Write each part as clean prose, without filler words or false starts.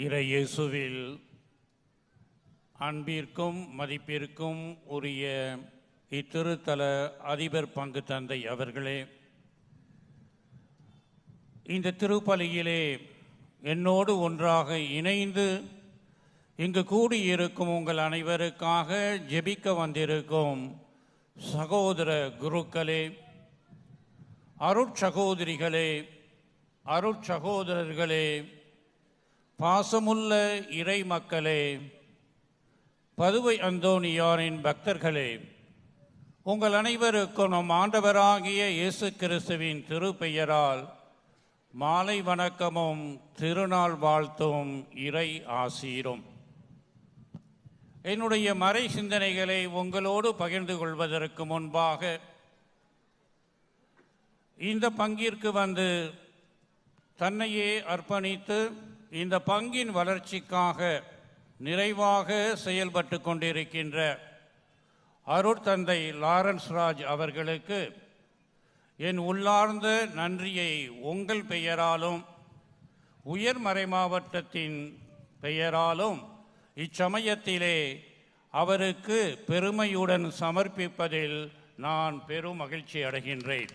இறை இயேசுவில் அன்பிற்கும் மதிப்பிற்கும் உரிய இத்திருத்தல அதிபர் பங்கு தந்தை அவர்களே, இந்த திருப்பலியிலே என்னோடு ஒன்றாக இணைந்து இங்கு கூடியிருக்கும் உங்கள் அனைவருக்காக ஜெபிக்க வந்திருக்கும் சகோதர குருக்களே, அருட்சகோதரிகளே, அருட்சகோதரர்களே, பாசமுள்ள இறை மக்களே, பதுவை அந்தோணியாரின் பக்தர்களே, உங்கள் அனைவருக்கும் நம் ஆண்டவராகிய இயேசு கிறிஸ்துவின் திருப்பெயரால் மாலை வணக்கமும் திருநாள் வாழ்த்தும் இறை ஆசீரும். என்னுடைய மறை சிந்தனைகளை உங்களோடு பகிர்ந்து கொள்வதற்கு முன்பாக இந்த பங்கிற்கு வந்து தன்னையே அர்ப்பணித்து இந்த பங்கின் வளர்ச்சிக்காக நிறைவாக செயல்பட்டு கொண்டிருக்கின்ற அருட்தந்தை லாரன்ஸ் ராஜ் அவர்களுக்கு என் உள்ளார்ந்த நன்றியை உங்கள் பெயராலும் உயர் மறை மாவட்டத்தின் பெயராலும் இச்சமயத்திலே அவருக்கு பெருமையுடன் சமர்ப்பிப்பதில் நான் பெரும் மகிழ்ச்சி அடைகின்றேன்.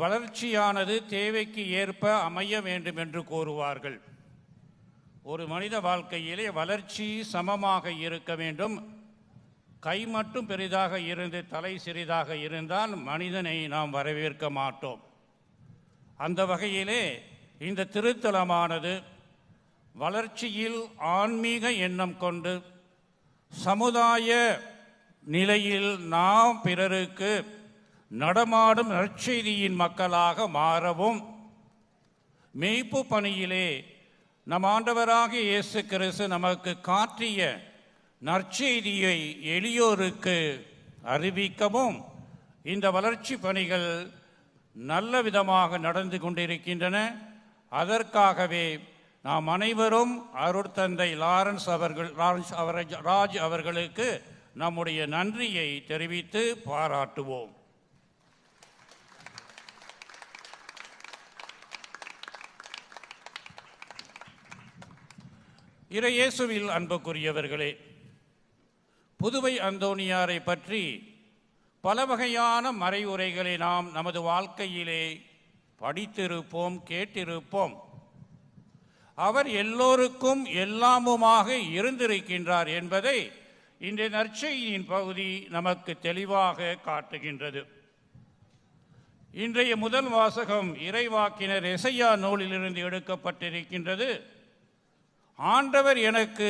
வளர்ச்சியானது தேவைக்கு ஏற்ப அமைய வேண்டும் என்று கூறுவார்கள். ஒரு மனித வாழ்க்கையிலே வளர்ச்சி சமமாக இருக்க வேண்டும். கை மட்டும் பெரிதாக இருந்து தலை சிறிதாக இருந்தால் மனிதனை நாம் வரவேற்க மாட்டோம். அந்த வகையிலே இந்த திருத்தலமானது வளர்ச்சியில் ஆன்மீக எண்ணம் கொண்டு சமுதாய நிலையில் நாம் பிறருக்கு நடமாடும் நற்செய்தியின் மக்களாக மாறவும், மேய்ப்பு பணியிலே நம் ஆண்டவராகிய இயேசு கிறிஸ்து நமக்கு காட்டிய நற்செய்தியை எளியோருக்கு அறிவிக்கவும் இந்த வளர்ச்சி பணிகள் நல்ல விதமாக நடந்து கொண்டிருக்கின்றன. அதற்காகவே நாம் அனைவரும் அருட்தந்தை ராஜ் அவர்களுக்கு நம்முடைய நன்றியை தெரிவித்து பாராட்டுவோம். இறை இயேசுவில் அன்புக்குரியவர்களே, புதுவை அந்தோணியாரை பற்றி பல வகையான மறைவுரைகளை நாம் நமது வாழ்க்கையிலே படித்திருப்போம், கேட்டிருப்போம். அவர் எல்லோருக்கும் எல்லாமுமாக இருந்திருக்கின்றார் என்பதை இன்றைய நற்செய்தியின் பகுதி நமக்கு தெளிவாக காட்டுகின்றது. இன்றைய முதல் வாசகம் இறைவாக்கினர் எசையா நூலிலிருந்து எடுக்கப்பட்டிருக்கின்றது. ஆண்டவர் எனக்கு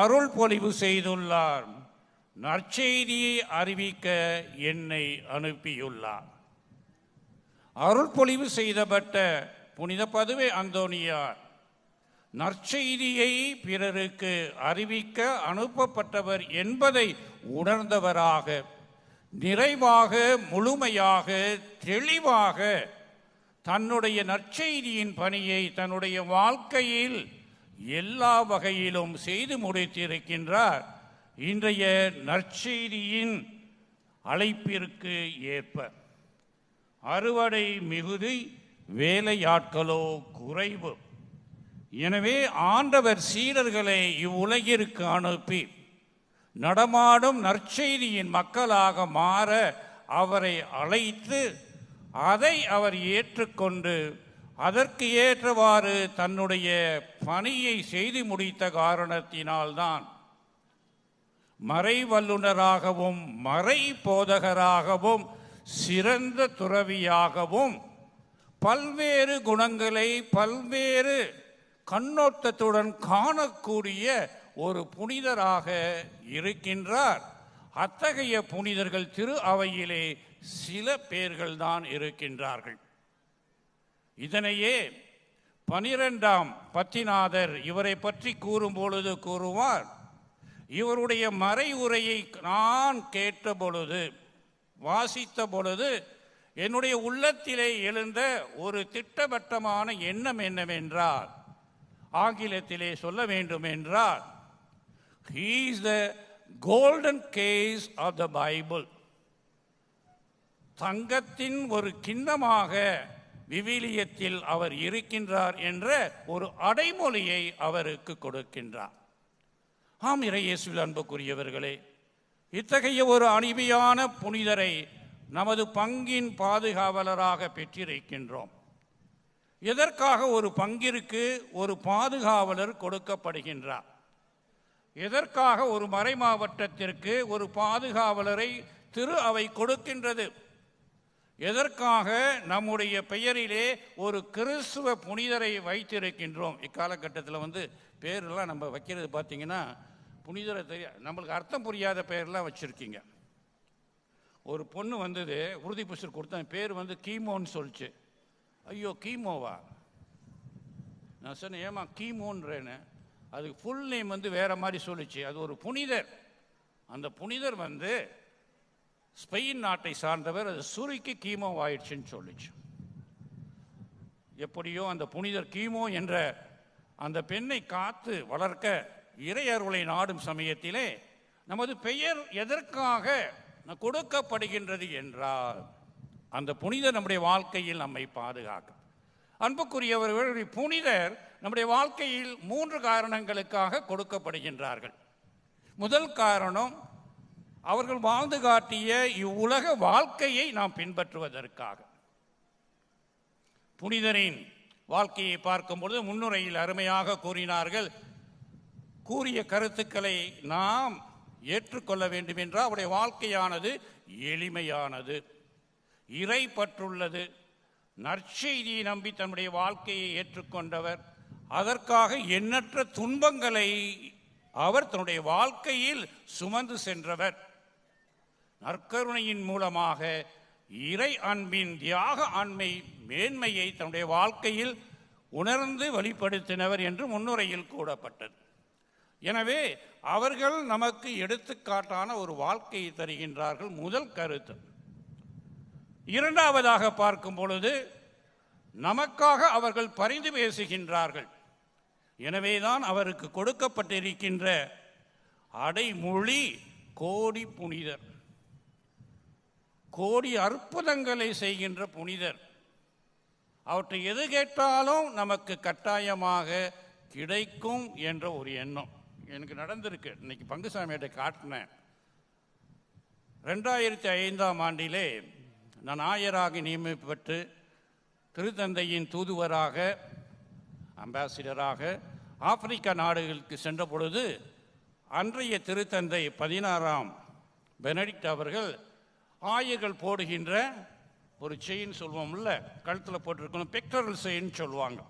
அருள் பொழிவு செய்துள்ளார், நற்செய்தியை அறிவிக்க என்னை அனுப்பியுள்ளார். அருள் பொழிவு செய்தப்பட்ட புனித பதுவை அந்தோணியார் நற்செய்தியை பிறருக்கு அறிவிக்க அனுப்பப்பட்டவர் என்பதை உணர்ந்தவராக, நிறைவாக, முழுமையாக, தெளிவாக தன்னுடைய நற்செய்தியின் பணியை தன்னுடைய வாழ்க்கையில் எல்லா வகையிலும் செய்து முடித்திருக்கின்றார். இன்றைய நற்செய்தியின் அழைப்பிற்கு ஏற்ப அறுவடை மிகுதி, வேலையாட்களோ குறைவு. எனவே ஆண்டவர் சீடர்களை இவ்வுலகிற்கு அனுப்பி நடமாடும் நற்செய்தியின் மக்களாக மாற அவரை அழைத்து அதை அவர் ஏற்றுக்கொண்டு அதற்கு ஏற்றவாறு தன்னுடைய பணியை செய்து முடித்த காரணத்தினால்தான் மறை வல்லுநராகவும் மறை போதகராகவும் சிறந்த துறவியாகவும் பல்வேறு குணங்களை பல்வேறு கண்ணோட்டத்துடன் காணக்கூடிய ஒரு புனிதராக இருக்கின்றார். அத்தகைய புனிதர்கள் திரு அவையிலே சில பேர்கள்தான் இருக்கின்றார்கள். இதனையே 12ஆம் பத்திநாதர் இவரை பற்றி கூறும் பொழுது கூறுவார், இவருடைய மறை உரையை நான் கேட்ட பொழுது, வாசித்த பொழுது என்னுடைய உள்ளத்திலே எழுந்த ஒரு திட்டவட்டமான எண்ணம் என்னவென்றால், ஆங்கிலத்திலே சொல்ல வேண்டும் என்றால், he is the golden case of the Bible. தங்கத்தின் ஒரு கிண்ணமாக விவிலியத்தில் அவர் இருக்கின்றார் என்ற ஒரு அடைமொழியை அவருக்கு கொடுக்கின்றார். ஆம், இறையேசுவில் அன்புக்குரியவர்களே, இத்தகைய ஒரு அருமையான புனிதரை நமது பங்கின் பாதுகாவலராக பெற்றிருக்கின்றோம். எதற்காக ஒரு பங்கிற்கு ஒரு பாதுகாவலர் கொடுக்கப்படுகின்றார்? எதற்காக ஒரு மறைமாவட்டத்திற்கு ஒரு பாதுகாவலரை திரு அவை கொடுக்கின்றது? எதற்காக நம்முடைய பெயரிலே ஒரு கிறிஸ்துவ புனிதரை வைத்திருக்கின்றோம்? இக்காலகட்டத்தில் பேரெல்லாம் நம்ம வைக்கிறது பார்த்தீங்கன்னா, புனிதரை நம்மளுக்கு அர்த்தம் புரியாத பெயர்லாம் வச்சுருக்கீங்க. ஒரு பொண்ணு உறுதி புஸ்தர் கொடுத்தா பேர் கீமோன்னு சொல்லிச்சு. ஐயோ, கீமோவா? நான் சொன்னேன், ஏமா கீமோன்றேன்னு. அதுக்கு ஃபுல் நேம் வேற மாதிரி சொல்லிச்சு. அது ஒரு புனிதர். அந்த புனிதர் ஸ்பெயின் நாட்டை சார்ந்தவர். அது சுருக்கி கீமோ ஆயிடுச்சுன்னு சொல்லிச்சு. எப்படியோ அந்த புனிதர் கீமோ என்ற அந்த பெண்ணை காத்து வளர்க்க இறையருளை நாடும் சமயத்திலே நமது பெயர் எதற்காக கொடுக்கப்படுகின்றது என்றால், அந்த புனிதர் நம்முடைய வாழ்க்கையில் நம்மை பாதுகாக்க. அன்புக்குரியவர்கள், புனிதர் நம்முடைய வாழ்க்கையில் 3 காரணங்களுக்காக கொடுக்கப்படுகின்றார்கள். முதல் காரணம், அவர்கள் வாழ்ந்து காட்டிய இவ்வுலக வாழ்க்கையை நாம் பின்பற்றுவதற்காக. புனிதரின் வாழ்க்கையை பார்க்கும்பொழுது முன்னுரையில் அருமையாக கூறினார்கள். கூறிய கருத்துக்களை நாம் ஏற்றுக்கொள்ள வேண்டும் என்றால் அவருடைய வாழ்க்கையானது எளிமையானது, இறை பற்றுள்ளது, நற்செய்தியை நம்பி தன்னுடைய வாழ்க்கையை ஏற்றுக்கொண்டவர். அதற்காக எண்ணற்ற துன்பங்களை அவர் தன்னுடைய வாழ்க்கையில் சுமந்து சென்றவர். நற்கருணையின் மூலமாக இறை அன்பின் தியாக ஆண்மை மேன்மையை தன்னுடைய வாழ்க்கையில் உணர்ந்து வெளிப்படுத்தினவர் என்று முன்னுரையில் கூறப்பட்டது. எனவே அவர்கள் நமக்கு எடுத்துக்காட்டான ஒரு வாழ்க்கையை தருகின்றார்கள். முதல் கருத்து. இரண்டாவதாக பார்க்கும் பொழுது, நமக்காக அவர்கள் பரிந்து பேசுகின்றார்கள். எனவேதான் அவருக்கு கொடுக்கப்பட்டிருக்கின்ற அடைமொழி கோடி புனிதர். கோடி அற்புதங்களை செய்கின்ற புனிதர். அவற்றை எது கேட்டாலும் நமக்கு கட்டாயமாக கிடைக்கும் என்ற ஒரு எண்ணம் எனக்கு நடந்திருக்கு. இன்னைக்கு பங்குசாமியிட்ட காட்டினேன். 2005ஆம் ஆண்டிலே நான் ஆயராக நியமிக்கப்பட்டு திருத்தந்தையின் தூதுவராக, அம்பாசிடராக ஆப்பிரிக்கா நாடுகளுக்கு சென்ற பொழுது, அன்றைய திருத்தந்தை 16ஆம் பெனடிக்ட் அவர்கள் ஆயர்கள் போடுகின்ற ஒரு செயின் சொல்வோம்ல, கழுத்தில் போட்டிருக்கணும், பெக்டரல் செயின் சொல்லுவாங்க,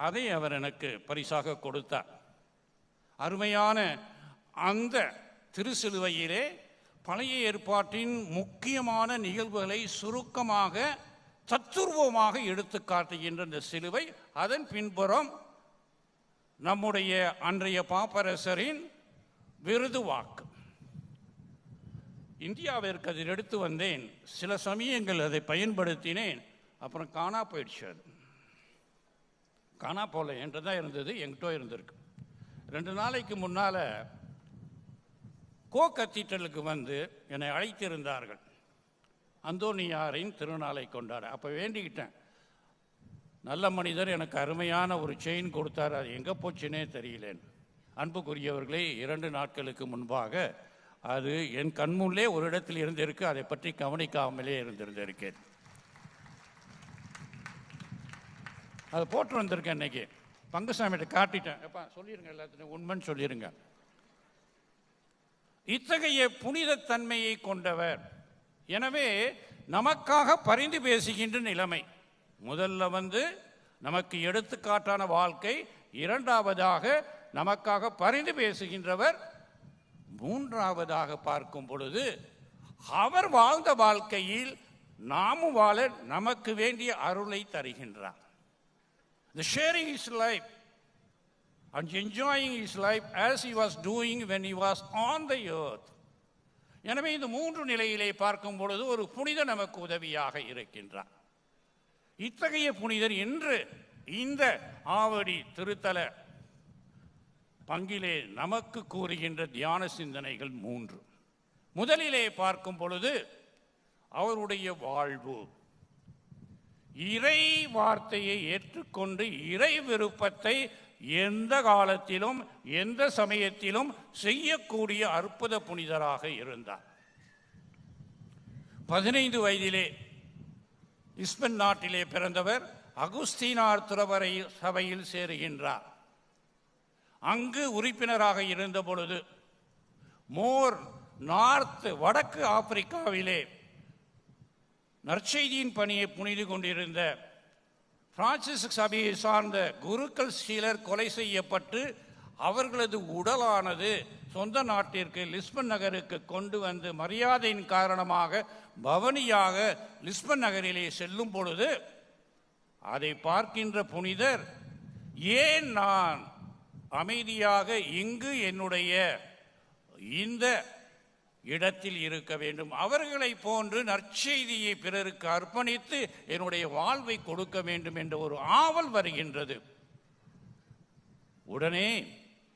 அதை அவர் எனக்கு பரிசாக கொடுத்தார். அருமையான அந்த திருச்சிலுவையிலே பழைய ஏற்பாட்டின் முக்கியமான நிகழ்வுகளை சுருக்கமாக தத்துருவமாக எடுத்து காட்டுகின்ற இந்த சிலுவை, அதன் பின்புறம் நம்முடைய அன்றைய பாப்பரசரின் விருது வாக்கு. இந்தியாவிற்கு அதில் எடுத்து வந்தேன். சில சமயங்கள் அதை பயன்படுத்தினேன். அப்புறம் காணா போயிடுச்சு. அது காணா போல என்றுதான் இருந்தது, எங்கிட்ட இருந்திருக்கு. 2 நாளைக்கு முன்னால் கோ கத்தீட்ரலுக்கு என்னை அழைத்திருந்தார்கள், அந்தோனியாரின் திருநாளை கொண்டாட. அப்போ வேண்டிக்கிட்டேன், நல்ல மனிதர் எனக்கு அருமையான ஒரு செயின் கொடுத்தார், அது எங்கே போச்சுன்னே தெரியலேன். அன்புக்குரியவர்களே, 2 நாட்களுக்கு முன்பாக அது என் கண்முள்ளே ஒரு இடத்தில் இருந்திருக்கு. அதை பற்றி கவனிக்காமலே இருந்திருக்கேன். அதை போட்டு வந்திருக்கேன். இன்னைக்கு பங்குசாமிகிட்ட காட்டிட்டேன். எப்பா சொல்லிடுங்க, எல்லாத்தையும் உண்மைன்னு சொல்லிடுங்க. இத்தகைய புனிதத்தன்மையை கொண்டவர். எனவே நமக்காக பரிந்து பேசுகின்ற நிலைமை. முதல்ல நமக்கு எடுத்துக்காட்டான வாழ்க்கை, இரண்டாவதாக நமக்காக பரிந்து பேசுகின்றவர், மூன்றாவதாக பார்க்கும் பொழுது அவர் வாழ்ந்த வாழ்க்கையில் நாமும் வாழ நமக்கு வேண்டிய அருளை தருகின்றார். The sharing his life and enjoying his life as he was doing when he was on the earth. எனவே இந்த 3 நிலையிலே பார்க்கும் பொழுது ஒரு புனிதர் நமக்கு உதவியாக இருக்கின்றார். இத்தகைய புனிதர் இன்று இந்த ஆவடி திருத்தல பங்கிலே நமக்கு கூறுகின்ற தியான சிந்தனைகள் 3. முதலிலே பார்க்கும் பொழுது அவருடைய வாழ்வு. இறை வார்த்தையை ஏற்றுக்கொண்டு இறை விருப்பத்தை எந்த காலத்திலும் எந்த சமயத்திலும் செய்யக்கூடிய அற்புத புனிதராக இருந்தார். 15 வயதிலே லிஸ்பன் நாட்டிலே பிறந்தவர் அகுஸ்தீனார் துறவரை சபையில் சேருகின்றார். அங்கு உறுப்பினராக இருந்த பொழுது வடக்கு ஆப்பிரிக்காவிலே நற்செய்தியின் பணியை புனிது கொண்டிருந்த பிரான்சிஸ் சபையை சார்ந்த குருக்கள் சிலர் கொலை செய்யப்பட்டு அவர்களது உடலானது சொந்த நாட்டிற்கு லிஸ்பன் நகருக்கு கொண்டு வந்து மரியாதையின் காரணமாக பவனியாக லிஸ்பன் நகரிலே செல்லும் பொழுது அதை பார்க்கின்ற புனிதர், ஏன் நான் அமைதியாக இங்கு என்னுடைய இந்த இடத்தில் இருக்க வேண்டும், அவர்களை போன்று நற்செய்தியை பிறருக்கு அர்ப்பணித்து என்னுடைய வாழ்வை கொடுக்க வேண்டும் என்ற ஒரு ஆவல் வருகின்றது. உடனே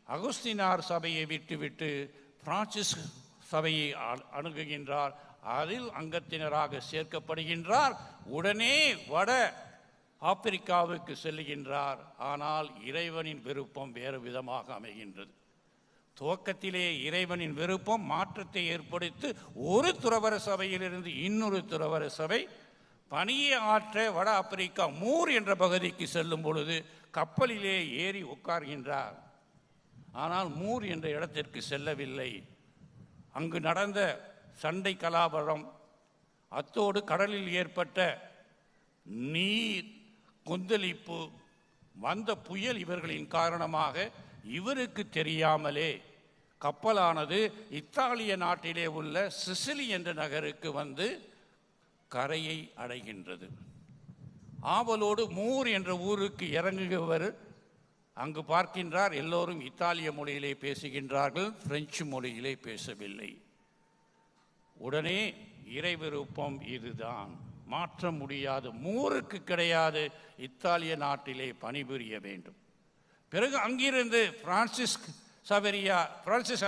அகுஸ்தினார் சபையை விட்டுவிட்டு பிரான்சிஸ் சபையை அணுகுகின்றார். அதில் அங்கத்தினராக சேர்க்கப்படுகின்றார். உடனே வட ஆப்பிரிக்காவுக்கு செல்லுகின்றார். ஆனால் இறைவனின் விருப்பம் வேறு விதமாக அமைகின்றது. துவக்கத்திலே இறைவனின் விருப்பம் மாற்றத்தை ஏற்படுத்தி ஒரு துறவர சபையிலிருந்து இன்னொரு துறவர சபை பணியை ஆற்ற வட ஆப்பிரிக்கா மூர் என்ற பகுதிக்கு செல்லும் பொழுது கப்பலிலே ஏறி உட்கார்கின்றார். ஆனால் மூர் என்ற இடத்திற்கு செல்லவில்லை. அங்கு நடந்த சண்டை கலாபரம், அத்தோடு கடலில் ஏற்பட்ட நீர் கொந்தளிப்பு, வந்த புயல் இவர்களின் காரணமாக இவருக்கு தெரியாமலே கப்பலானது இத்தாலிய நாட்டிலே உள்ள சிசிலி என்ற நகருக்கு வந்து கரையை அடைகின்றது. ஆவலோடு மூர் என்ற ஊருக்கு இறங்குகிறவர் அங்கு பார்க்கின்றார், எல்லோரும் இத்தாலிய மொழியிலே பேசுகின்றார்கள், பிரெஞ்சு மொழியிலே பேசவில்லை. உடனே இறை விருப்பம் இதுதான், மாற்ற முடியாது, மூருக்கு கிடையாது, இத்தாலிய நாட்டிலே பணிபுரிய வேண்டும். பிறகு அங்கிருந்து பிரான்சிஸ்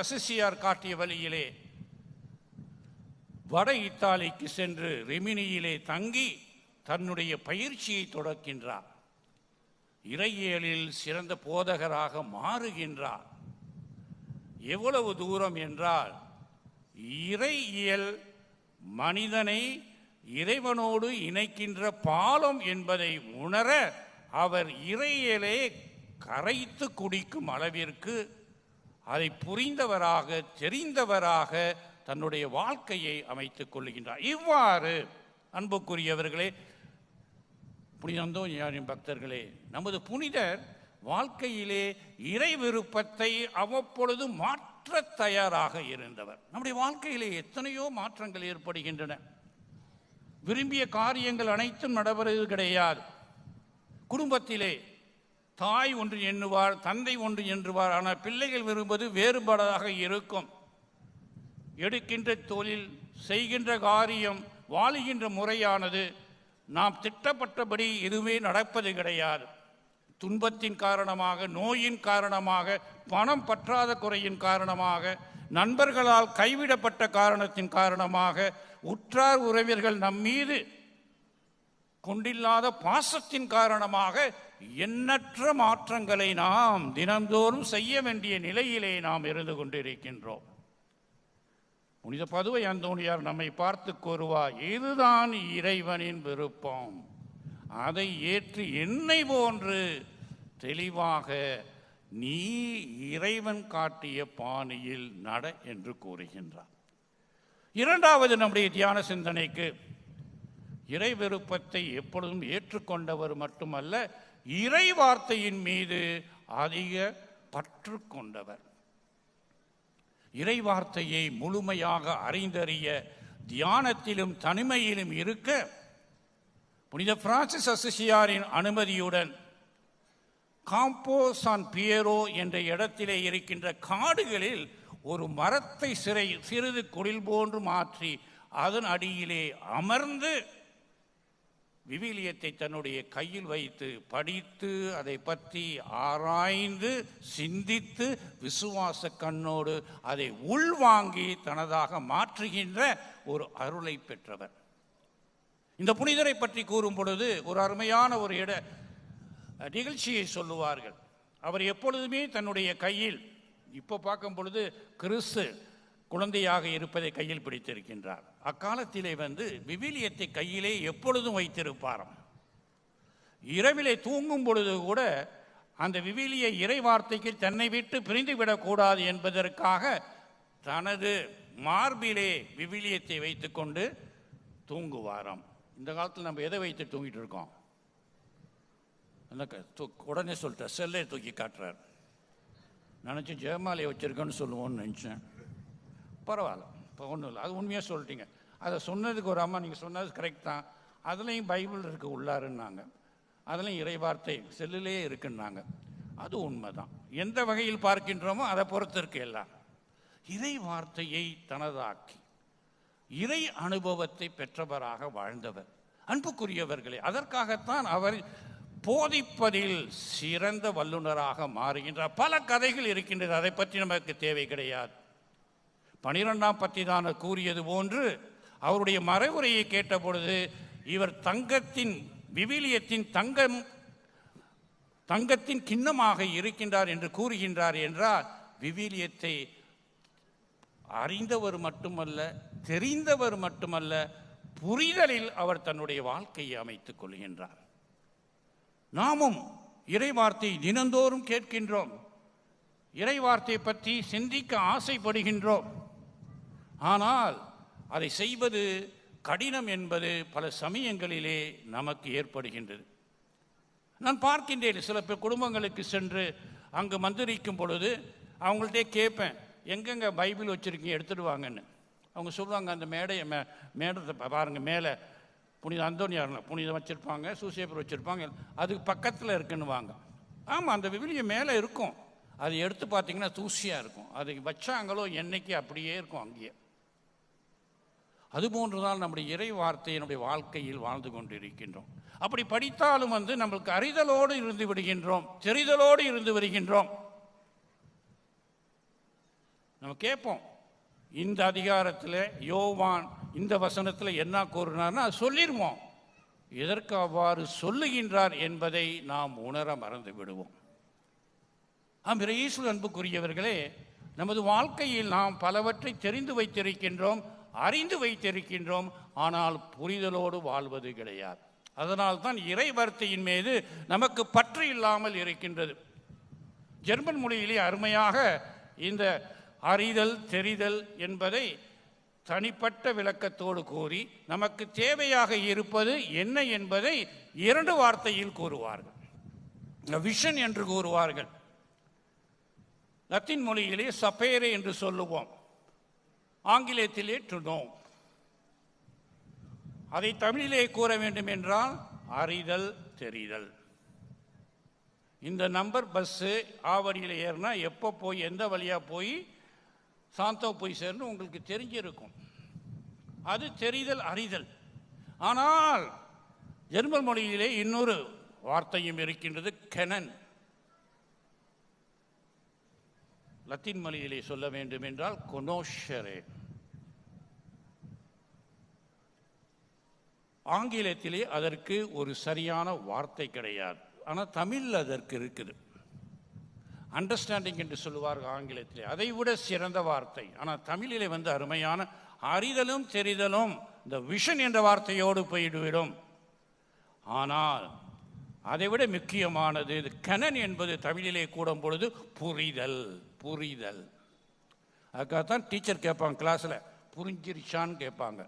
அசிசியார் காட்டிய வழியிலே வட இத்தாலிக்கு சென்று ரிமினியிலே தங்கி தன்னுடைய பயிற்சியை தொடர்கின்றார். இறையியலில் சிறந்த போதகராக மாறுகின்றார். எவ்வளவு தூரம் என்றால், இறையியல் மனிதனை இறைவனோடு இணைக்கின்ற பாலம் என்பதை உணர அவர் இறையியலை கரைத்து குடிக்கும் அளவிற்கு அதை புரிந்தவராக தெரிந்தவராக தன்னுடைய வாழ்க்கையை அமைத்துக் கொள்கின்றார். இவ்வாறு அன்புக்குரியவர்களே, புனித அந்தோனியாரின் பக்தர்களே, நமது புனிதர் வாழ்க்கையிலே இறை விருப்பத்தை அவ்வப்பொழுது மாற்ற தயாராக இருந்தவர். நம்முடைய வாழ்க்கையிலே எத்தனையோ மாற்றங்கள் ஏற்படுகின்றன. விரும்பிய காரியங்கள் அனைத்தும் நடைபெறுவது கிடையாது. குடும்பத்திலே தாய் ஒன்று எண்ணுவார், தந்தை ஒன்று எண்ணுவார். ஆனால் பிள்ளைகள் விரும்புவது வேறுபாடாக இருக்கும். எடுக்கின்ற தொழில், செய்கின்ற காரியம், வாழுகின்ற முறையானது நாம் திட்டப்பட்டபடி எதுவுமே நடப்பது கிடையாது. துன்பத்தின் காரணமாக, நோயின் காரணமாக, பணம் பற்றாத குறையின் காரணமாக, நண்பர்களால் கைவிடப்பட்ட காரணத்தின் காரணமாக, உற்றார் உறவினர்கள் நம்மீது கொண்டில்லாத பாசத்தின் காரணமாக எண்ணற்ற மாற்றங்களை நாம் தினந்தோறும் செய்ய வேண்டிய நிலையிலே நாம் இருந்து கொண்டிருக்கின்றோம். புனித பதுவை அந்தோனியார் நம்மை பார்த்து கூறுவார், இதுதான் இறைவனின் விருப்பம், அதை ஏற்று என்னை போன்று தெளிவாக நீ இறைவன் காட்டிய பாணியில் நட என்று கூறுகின்றார். இரண்டாவது, நம்முடைய தியான சிந்தனைக்கு, இறை விருப்பத்தை எப்பொழுதும் ஏற்றுக்கொண்டவர் மட்டுமல்ல, இறை வார்த்தையின் மீது அதிக பற்று கொண்டவர். இறை வார்த்தையை முழுமையாக அறிந்தறிய தியானத்திலும் தனிமையிலும் இருக்க புனித பிரான்சிஸ் அசிசியாரின் அனுமதியுடன் காம்போ சான் பியரோ என்ற இடத்திலே இருக்கின்ற காடுகளில் ஒரு மரத்தை சிறிது குடில் போன்று மாற்றி அதன் அடியிலே அமர்ந்து விவிலியத்தை தன்னுடைய கையில் வைத்து படித்து அதை பற்றி ஆராய்ந்து சிந்தித்து விசுவாச கண்ணோடு அதை உள்வாங்கி தனதாக மாற்றுகின்ற ஒரு அருளை பெற்றவர். இந்த புனிதரை பற்றி கூறும் பொழுது ஒரு அருமையான ஒரு நிகழ்ச்சியை சொல்லுவார்கள். அவர் எப்பொழுதுமே தன்னுடைய கையில், இப்போ பார்க்கும் பொழுது கிறிஸ்து குழந்தையாக இருப்பதை கையில் பிடித்திருக்கின்றார். அக்காலத்திலே விவிலியத்தை கையிலே எப்பொழுதும் வைத்திருப்பாராம். இரவிலே தூங்கும் பொழுது கூட அந்த விவிலிய இறை வார்த்தைக்கு தன்னை விட்டு பிரிந்துவிடக்கூடாது என்பதற்காக தனது மார்பிலே விவிலியத்தை வைத்துக்கொண்டு தூங்குவாராம். இந்த காலத்தில் நம்ம எதை வைத்து தூங்கிட்டு இருக்கோம்? உடனே சொல்லிட்டார், செல்லை தூக்கி காட்டுறார். நினச்சி ஜெயமாலையை வச்சுருக்கோன்னு சொல்லுவோன்னு நினச்சேன். பரவாயில்ல, இப்போ ஒன்றும் இல்லை, அது உண்மையாக சொல்லிட்டீங்க. அதை சொன்னதுக்கு ஒரு அம்மா, நீங்கள் சொன்னது கரெக்ட் தான், அதுலேயும் பைபிள் இருக்குது உள்ளாருன்னாங்க, அதுலேயும் இறைவார்த்தை செல்லிலேயே இருக்குன்னாங்க. அது உண்மை தான். எந்த வகையில் பார்க்கின்றோமோ அதை பொறுத்து இருக்கு எல்லாம். இறை வார்த்தையை தனதாக்கி இறை அனுபவத்தை பெற்றவராக வாழ்ந்தவர். அன்புக்குரியவர்களே, அதற்காகத்தான் அவர் போதிப்பதில் சிறந்த வல்லுநராக மாறுகின்றார். பல கதைகள் இருக்கின்றது, அதை பற்றி நமக்கு தேவை கிடையாது. 12ஆம் பத்திதான கூறியது போன்று அவருடைய மறைவுரையை கேட்ட பொழுது இவர் விவிலியத்தின் தங்கத்தின் கிண்ணமாக இருக்கின்றார் என்று கூறுகின்றார் என்றால், விவிலியத்தை அறிந்தவர் மட்டுமல்ல, தெரிந்தவர் மட்டுமல்ல, புரிதலில் அவர் தன்னுடைய வாழ்க்கையை அமைத்துக் கொள்கின்றார். நாமும் இறைவார்த்தை தினந்தோறும் கேட்கின்றோம், இறைவார்த்தையை பற்றி சிந்திக்க ஆசைப்படுகின்றோம். ஆனால் அதை செய்வது கடினம் என்பது பல சமயங்களிலே நமக்கு ஏற்படுகின்றது. நான் பார்க்கின்றேன், சில குடும்பங்களுக்கு சென்று அங்கு மந்திரிக்கும் பொழுது அவங்கள்ட்டே கேட்பேன், எங்கெங்க பைபிள் வச்சுருக்கீங்க எடுத்துகிட்டு வாங்கன்னு. அவங்க சொல்லுவாங்க, அந்த மேடத்தை பாருங்கள், மேலே புனித அந்தோனியார் புனிதம் வச்சுருப்பாங்க, சூசேப்பர் வச்சுருப்பாங்க, அதுக்கு பக்கத்தில் இருக்குன்னு வாங்க. ஆமாம், அந்த விவிலியம் மேலே இருக்கும், அதை எடுத்து பார்த்தீங்கன்னா தூசியாக இருக்கும், அது வச்சாங்களோ என்னைக்கு அப்படியே இருக்கும் அங்கேயே. அதுபோன்றுதான் நம்முடைய இறை வார்த்தையினுடைய வாழ்க்கையில் வாழ்ந்து கொண்டு இருக்கின்றோம். அப்படி படித்தாலும் நம்மளுக்கு அறிதலோடு இருந்து விடுகின்றோம், தெரிதலோடு இருந்து வருகின்றோம். நம்ம கேட்போம், இந்த அதிகாரத்தில் யோவான் இந்த வசனத்தில் என்ன கூறினார்னா சொல்லிடுவோம். எதற்கு அவ்வாறு சொல்லுகின்றார் என்பதை நாம் உணர மறந்து விடுவோம். இயேசு அன்புக்குரியவர்களே, நமது வாழ்க்கையில் நாம் பலவற்றை தெரிந்து வைத்திருக்கின்றோம், அறிந்து வைத்திருக்கின்றோம், ஆனால் புரிதலோடு வாழ்வது கிடையாது. அதனால்தான் இறை வார்த்தையின் மீது நமக்கு பற்று இல்லாமல் இருக்கின்றது. ஜெர்மன் மொழியிலே அருமையாக இந்த அறிதல் தெரிதல் என்பதை தனிப்பட்ட விளக்கத்தோடு கூறி நமக்கு தேவையாக இருப்பது என்ன என்பதை 2 வார்த்தையில் கூறுவார்கள். விஷன் என்று கூறுவார்கள். லத்தீன் மொழியிலே சப்பேரே என்று சொல்லுவோம், ஆங்கிலத்திலே டு நோ. அதை தமிழிலே கூற வேண்டும் என்றால் அறிதல் தெரிதல். இந்த நம்பர் பஸ்ஸு ஆவடியில் ஏறினா எப்போ போய் எந்த வழியாக போய் சாந்தோ போய் சேரணும் உங்களுக்கு தெரிஞ்சிருக்கும். அது தெரிதல் அறிதல். ஆனால் ஜெர்மன் மொழியிலே இன்னொரு வார்த்தையும் இருக்கின்றது, கெனன். லத்தீன் மொழியிலே சொல்ல வேண்டும் என்றால் கொனோஷரே. ஆங்கிலத்திலே அதற்கு ஒரு சரியான வார்த்தை கிடையாது, ஆனால் தமிழில் அதற்கு இருக்குது. அண்டர்ஸ்டாண்டிங் என்று சொல்லுவார்கள் ஆங்கிலத்திலே, அதை விட சிறந்த வார்த்தை. ஆனால் தமிழிலே அருமையான அறிதலும் தெரிதலும் இந்த விஷன் என்ற வார்த்தையோடு போய்விடும். ஆனால் அதைவிட முக்கியமானது கனன் என்பது தமிழிலே கூடும் பொழுது புரிதல். புரிதல். அதுக்காகத்தான் டீச்சர் கேட்பாங்க கிளாஸில், புரிஞ்சிருச்சான்னு கேட்பாங்க.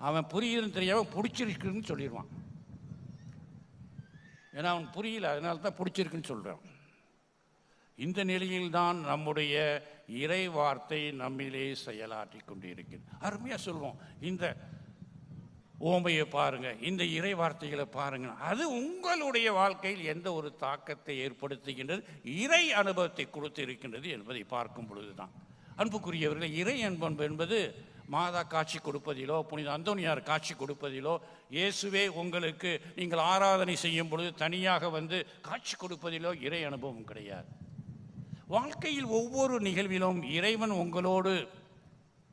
அவன் புரியுதுன்னு தெரியாமல் பிடிச்சிருக்குன்னு சொல்லிடுவான். ஏன்னா அவன் புரியல, அதனால தான் பிடிச்சிருக்குன்னு சொல்கிறான். இந்த நிலையில்தான் நம்முடைய இறை வார்த்தை நம்மிலே செயலாற்றி கொண்டு இருக்கிறது. அருமையாக சொல்லுவோம், இந்த ஓமையை பாருங்க, இந்த இறை வார்த்தைகளை பாருங்க, அது உங்களுடைய வாழ்க்கையில் எந்த ஒரு தாக்கத்தை ஏற்படுத்துகின்றது, இறை அனுபவத்தை கொடுத்து இருக்கின்றது என்பதை பார்க்கும் பொழுதுதான். அன்புக்குரியவர்கள், இறை அன்பு என்பது மாதா காட்சி கொடுப்பதிலோ புனித அந்தோனியார் காட்சி கொடுப்பதிலோ, இயேசுவே உங்களுக்கு நீங்கள் ஆராதனை செய்யும் பொழுது தனியாக காட்சி கொடுப்பதிலோ இறை அனுபவம் கிடையாது. வாழ்க்கையில் ஒவ்வொரு நிகழ்விலும் இறைவன் உங்களோடு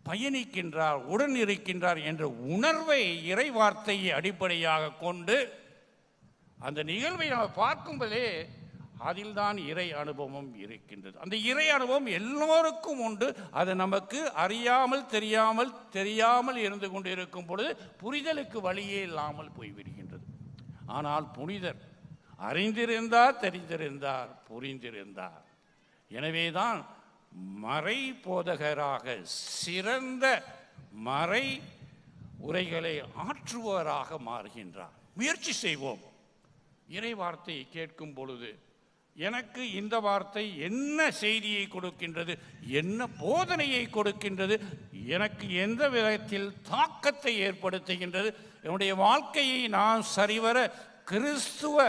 பயணிக்கின்றார், உடன் இருக்கின்றார் என்ற உணர்வை இறை வார்த்தையை அடிப்படையாக கொண்டு அந்த நிகழ்வை நாம் பார்க்கும்போதே அதில்தான் இறை அனுபவம் இருக்கின்றது. அந்த இறை அனுபவம் எல்லோருக்கும் உண்டு. அது நமக்கு அறியாமல் தெரியாமல் இருந்து கொண்டு இருக்கும் பொழுது புரிதலுக்கு வழியே இல்லாமல் போய்விடுகின்றது. ஆனால் புனிதர் அறிந்திருந்தார், தெரிந்திருந்தார், புரிந்திருந்தார். எனவேதான் மறை போதகராக சிறந்த மறை உரைகளை ஆற்றுவராக மாறுகின்றார். முயற்சி செய்வோம். இறை வார்த்தையை கேட்கும் பொழுது எனக்கு இந்த வார்த்தை என்ன செய்தியை கொடுக்கின்றது, என்ன போதனையை கொடுக்கின்றது, எனக்கு எந்த விதத்தில் தாக்கத்தை ஏற்படுத்துகின்றது, என்னுடைய வாழ்க்கையை நான் சரிவர கிறிஸ்துவ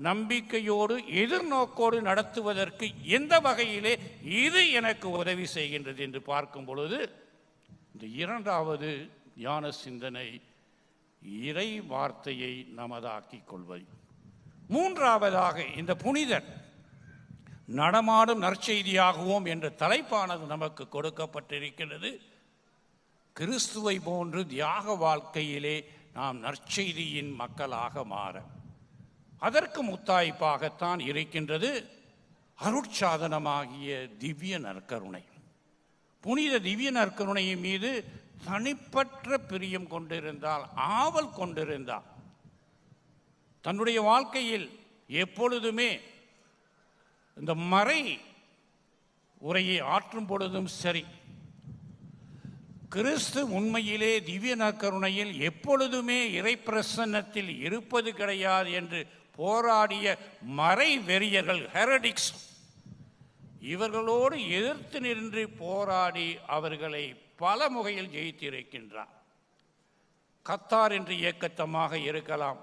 நம்பிக்கையோடு எதிர்நோக்கோடு நடத்துவதற்கு எந்த வகையிலே இது எனக்கு உதவி செய்கின்றது என்று பார்க்கும் பொழுது இந்த இரண்டாவது ஞான சிந்தனை இறை வார்த்தையை நமதாக்கிக் கொள்வது. மூன்றாவதாக இந்த புனிதர் நடமாடும் நற்செய்தியாகுவோம் என்ற தலைப்பானது நமக்கு கொடுக்கப்பட்டிருக்கிறது. கிறிஸ்துவை போன்று தியாக வாழ்க்கையிலே நாம் நற்செய்தியின் மக்களாக மாற அதற்கு முத்தாய்ப்பாகத்தான் இருக்கின்றது அருட்சாதனமாகிய திவ்ய நற்கருணை. புனித திவ்ய நற்கருணையின் மீது தனிப்பற்ற பிரியம் கொண்டிருந்தால், ஆவல் கொண்டிருந்தால், தன்னுடைய வாழ்க்கையில் எப்பொழுதுமே இந்த மறை உரையை ஆற்றும் பொழுதும் சரி, கிறிஸ்து உண்மையிலே திவ்ய நற்கருணையில் எப்பொழுதுமே இறை பிரசன்னத்தில் இருப்பது கிடையாது என்று போராடிய மறை வெறியர்கள், ஹெரடிக்ஸ், இவர்களோடு எதிர்த்து நின்று போராடி அவர்களை பல முகையில் ஜெயித்திருக்கின்றார். கத்தார் என்ற இயக்கத்தமாக இருக்கலாம்,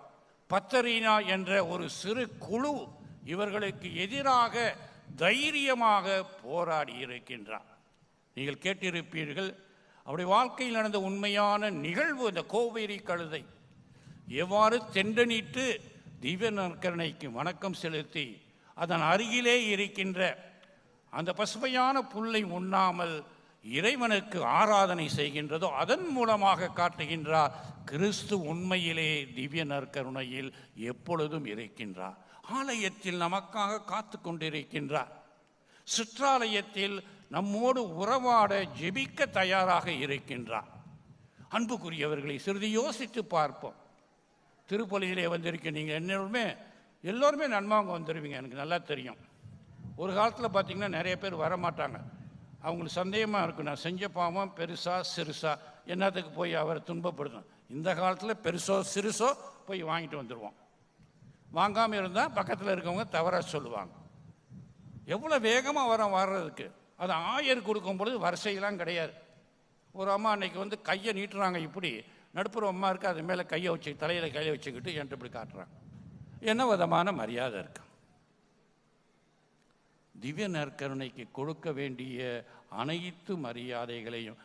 பத்தரீனா என்ற ஒரு சிறு குழு இவர்களுக்கு எதிராக தைரியமாக போராடி இருக்கின்றார். நீங்கள் கேட்டிருப்பீர்கள், அவருடைய வாழ்க்கையில் நடந்த உண்மையான நிகழ்வு இந்த கோவேரி கழுதை எவ்வாறு தெண்டனிட்டு திவ்ய நற்கருணைக்கு வணக்கம் செலுத்தி அதன் அருகிலே இருக்கின்ற அந்த பசுமையான புல்லை உண்ணாமல் இறைவனுக்கு ஆராதனை செய்கின்றதோ அதன் மூலமாக காட்டுகின்றார் கிறிஸ்து உண்மையிலே திவ்ய நற்கருணையில் எப்பொழுதும் இருக்கின்றார். ஆலயத்தில் நமக்காக காத்து கொண்டிருக்கின்றார். சிற்றாலயத்தில் நம்மோடு உறவாட ஜெபிக்க தயாராக இருக்கின்றார். அன்புக்குரியவர்களை சிறிது யோசித்து பார்ப்போம். திருப்பலியிலே வந்திருக்க நீங்கள் எல்லோருமே நன்மாங்க வந்துடுவீங்க, எனக்கு நல்லா தெரியும். ஒரு காலத்தில் பார்த்திங்கன்னா நிறைய பேர் வரமாட்டாங்க. அவங்களுக்கு சந்தேகமாக இருக்கும், நான் செஞ்ச பாவம் பெருசா சிறுசா, என்னத்துக்கு போய் அவரை துன்பப்படுத்தணும். இந்த காலத்தில் பெருசோ சிறுசோ போய் வாங்கிட்டு வந்துடுவோம். வாங்காமல் இருந்தால் பக்கத்தில் இருக்கவங்க தவறாக சொல்லுவாங்க. எவ்வளோ வேகமாக வர்றதுக்கு அது ஆயர் கொடுக்கும் பொழுது வரிசையெல்லாம் கிடையாது. ஒரு அம்மா அன்னைக்கு கையை நீட்டுறாங்க, இப்படி நடுப்புற அம்மா இருக்குது, அது மேலே கையை வச்சு தலையில் கையை வச்சுக்கிட்டு என்கிட்ட இப்படி காட்டுறாங்க. என்ன விதமான மரியாதை இருக்கு? திவ்ய நற்கருணைக்கு கொடுக்க வேண்டிய அனைத்து மரியாதைகளையும்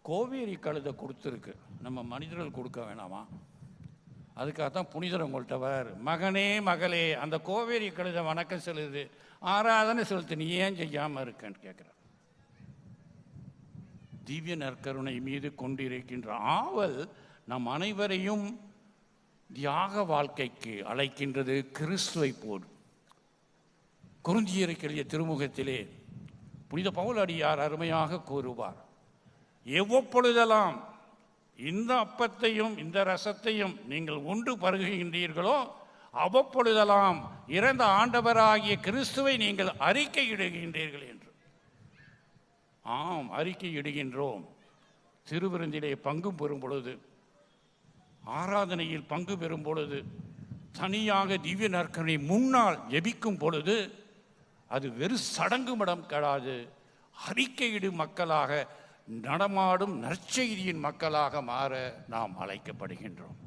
கோவேரி கழுதை கொடுத்துருக்கு, நம்ம மனிதர்கள் கொடுக்க வேணாமா? அதுக்காகத்தான் புனிதர் உங்கள்கிட்ட மகனே மகளே, அந்த கோவேரி கழுதை வணக்கம் செலுது, ஆராதனை செலுத்து, நீ ஏன் செய்யாமல் இருக்கன்னு கேட்குற. திவ்ய நற்கருணை மீது கொண்டிருக்கின்ற ஆவல் நம் அனைவரையும் தியாக வாழ்க்கைக்கு அழைக்கின்றது. கிறிஸ்துவை போல் கொரிந்தியருக்கு எழுதிய திருமுகத்திலே புனித பவுல் அடியார் அருமையாக கூறுவார், எவ்வப்பொழுதெல்லாம் இந்த அப்பத்தையும் இந்த ரசத்தையும் நீங்கள் உண்டு பருகுகின்றீர்களோ அவ்வப்பொழுதெல்லாம் இறந்த ஆண்டவராகிய கிறிஸ்துவை நீங்கள் அறிக்கையிடுகின்றீர்கள் என்று. ஆம், அறிக்கையிடுகின்றோம். திருவிருந்திலே பங்கு பெறும் பொழுது, ஆராதனையில் பங்கு பெறும் பொழுது, தனியாக திவ்ய நற்கருணை முன்னால் ஜெபிக்கும் பொழுது அது வெறும் சடங்கு மடம் கிடையாது. அறிக்கையிடும் மக்களாக, நடமாடும் நற்செய்தியின் மக்களாக மாற நாம் அழைக்கப்படுகின்றோம்.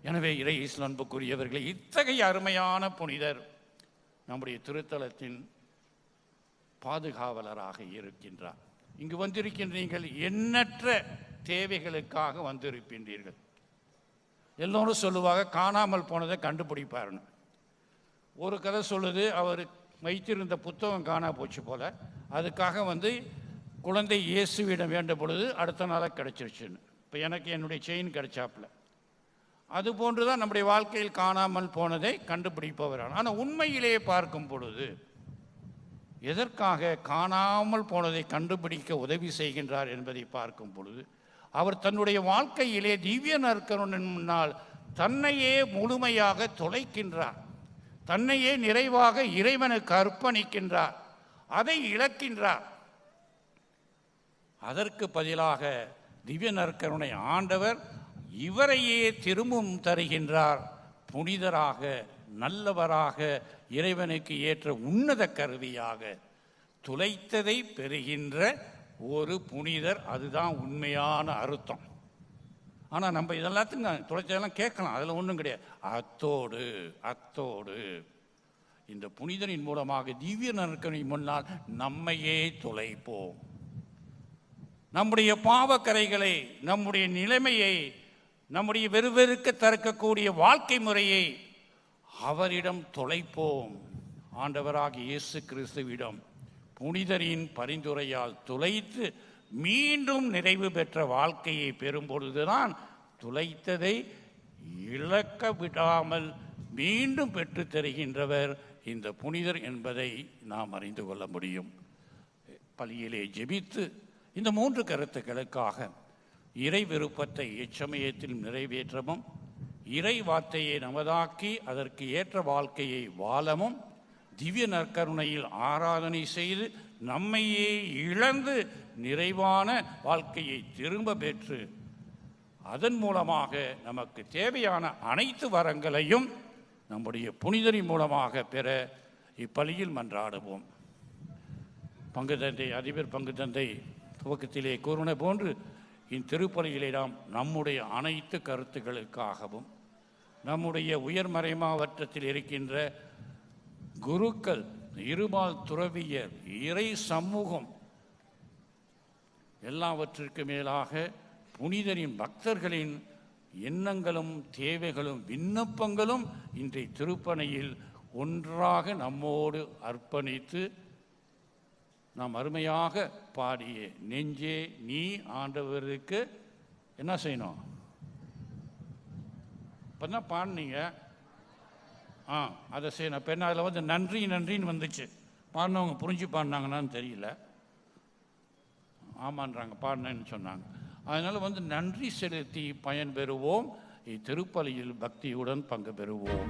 எனவே இறை அன்புக்குரியவர்களே, இத்தகைய அருமையான புனிதர் நம்முடைய திருத்தலத்தின் பாதுகாவலராக இருக்கின்றார். இங்கு வந்திருக்கின்ற நீங்கள் எண்ணற்ற தேவைகளுக்காக வந்திருக்கின்றீர்கள். எல்லோரும் சொல்லுவாங்க, காணாமல் போனதை கண்டுபிடிப்பாருன்னு. ஒரு கதை சொல்லுது, அவர் வைத்திருந்த புத்தகம் காணா போச்சு போல, அதுக்காக குழந்தை இயேசுவிடம் வேண்ட பொழுது அடுத்த நாளாக கிடச்சிருச்சுன்னு. இப்போ எனக்கு என்னுடைய செயின் கிடைச்சாப்புல. அதுபோன்று தான் நம்முடைய வாழ்க்கையில் காணாமல் போனதை கண்டுபிடிப்பவரான. ஆனால் உண்மையிலேயே பார்க்கும் பொழுது எதற்காக காணாமல் போனதை கண்டுபிடிக்க உதவி செய்கின்றார் என்பதை பார்க்கும் பொழுது, அவர் தன்னுடைய வாழ்க்கையிலே திவ்ய நற்கருணையின் முன்னால் தன்னையே முழுமையாக தொலைக்கின்றார். தன்னையே நிறைவாக இறைவனுக்கு அர்ப்பணிக்கின்றார். அதை இழக்கின்றார். அதற்கு பதிலாக திவ்ய நற்கருணை ஆண்டவர் இவரையே திரும்பவும் தருகின்றார். புனிதராக, நல்லவராக, இறைவனுக்கு ஏற்ற உன்னத கருவியாக துளைத்ததை பெறுகின்ற ஒரு புனிதர். அதுதான் உண்மையான அர்த்தம். ஆனால் நம்ம இதெல்லாத்தையும் துளைச்சதெல்லாம் கேட்கலாம், அதில் ஒன்றும் கிடையாது. அத்தோடு இந்த புனிதரின் மூலமாக திவ்ய நற்கருணை முன்னால் நம்மையே துளைப்போம். நம்முடைய பாவக்கரைகளை, நம்முடைய நிலைமையை, நம்முடைய வெறுவெறுக்க தற்கக்கூடிய வாழ்க்கை முறையை அவரிடம் தொலைப்போம். ஆண்டவராகிய இயேசு கிறிஸ்துவிடம் புனிதரின் பரிந்துரையால் துளைத்து மீண்டும் நிறைவு பெற்ற வாழ்க்கையை பெறும் பொழுதுதான் துளைத்ததை இழக்க விடாமல் மீண்டும் பெற்று தருகின்றவர் இந்த புனிதர் என்பதை நாம் அறிந்து கொள்ள முடியும். பலியிலே ஜெபித்து இந்த 3 கருத்துக்களுக்காக இறை விருப்பத்தை எச்சமயத்தில் நிறைவேற்றவும், இறை வார்த்தையை நமதாக்கி அதற்கு ஏற்ற வாழ்க்கையை வாழவும், திவ்ய நற்கருணையில் ஆராதனை செய்து நம்மையே இழந்து நிறைவான வாழ்க்கையை திரும்ப பெற்று அதன் மூலமாக நமக்கு தேவையான அனைத்து வரங்களையும் நம்முடைய புனிதரின் மூலமாக பெற இப்பலியில் மன்றாடுவோம். பங்கு தந்தை, அதிபர் பங்கு தந்தை துவக்கத்திலே கூறின போன்று இத்திருப்பலியிலே நாம் நம்முடைய அனைத்து கருத்துக்களுக்காகவும், நம்முடைய உயர்மறை மாவட்டத்தில் இருக்கின்ற குருக்கள், இருபால் துறவியர், இறை சமூகம், எல்லாவற்றிற்கு மேலாக புனிதரின் பக்தர்களின் எண்ணங்களும் தேவைகளும் விண்ணப்பங்களும் இன்றைய திருப்பணியில் ஒன்றாக நம்மோடு அர்ப்பணித்து நாம் அருமையாக பாடிய நெஞ்சே நீ ஆண்டவருக்கு என்ன செய்யணும்? இப்போ தான் பாடினீங்க. அதை செய்யணும். இப்போ என்ன, அதில் நன்றி நன்றின்னு வந்துச்சு. பாடினவங்க புரிஞ்சு பாடினாங்கன்னான்னு தெரியல. ஆமான்றாங்க, பாடினேன்னு சொன்னாங்க. அதனால் நன்றி செலுத்தி பயன் பெறுவோம். இத்திருப்பலியில் பக்தியுடன் பங்கு பெறுவோம்.